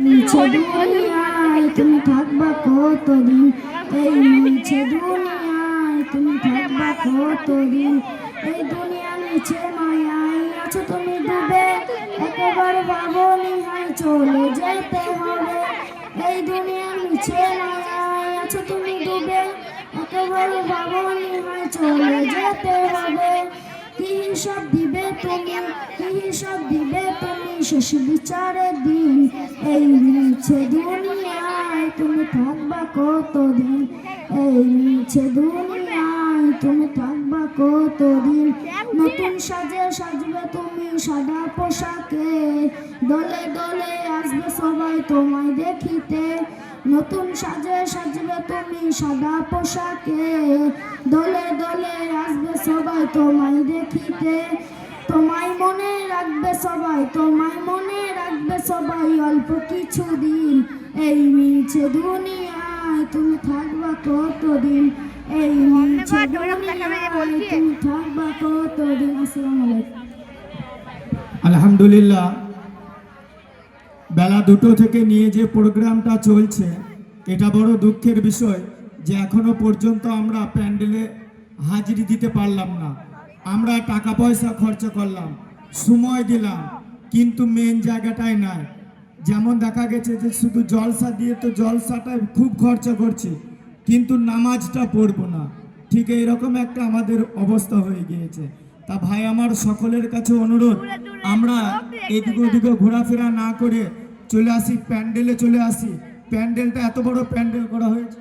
মিছে দুনিয়ায় তুমি থাকবা কতদিন, এই মিছে দুনিয়ায় তুমি থাকবা কতদিন, এই দুনিয়া মিছে মায়ায় আছো তুমি ডুবে, একেবারে ভাবনি হায় চলে যেতে হবে, এই দুনিয়া মিছে মায়ায় আছো তুমি ডুবে, একেবারে ভাবনি হায় চলে যেতে হবে, কি হিসাব দিবে তুমি, কি হিসাব দিবে তুমি শেষ বিচারের দিন, এই মিছে দুনিয়ায় তুমি থাকবা কতদিন, এই মিছে দুনিয়ায় তুমি থাকবা কতদিন, নতুন সাজে সাজবে তুমি সাদা পোশাকে, দলে দলে আসবে সবাই তোমায় দেখিতে, নতুন সাজে সাজবে তুমি সাদা পোশাকে, দলে দলে আসবে সবাই তোমায় দেখিতে, তোমায় মনে রাখবে সবাই, তোমায় মনে রাখবে সবাই অল্প কিছুদিন, এই মিছে দুনিয়ায় তুমি থাকবা কতদিন, এই মিছে দুনিয়ায় তুমি থাকবা কতদিন। আসসালামু আলাইকুম। আলহামদুলিল্লাহ, বেলা 2টো থেকে নিয়ে যে প্রোগ্রামটা চলছে, এটা বড় দুঃখের বিষয় যে এখনো পর্যন্ত আমরা প্যান্ডেলে হাজিরি দিতে পারলাম না। আমরা টাকা পয়সা খরচা করলাম, সময় দিলাম, কিন্তু মেন জায়গাটায় নাই। যেমন দেখা গেছে যে শুধু জলসা দিয়ে তো জলসাটায় খুব খরচা করছি, কিন্তু নামাজটা পড়বো না। ঠিক এইরকম একটা আমাদের অবস্থা হয়ে গিয়েছে। তা ভাই আমার সকলের কাছে অনুরোধ, আমরা এদিকে ওদিকে ঘোরাফেরা না করে চলে আসি, প্যান্ডেলে চলে আসি। প্যান্ডেলটা এত বড় প্যান্ডেল করা হয়েছে।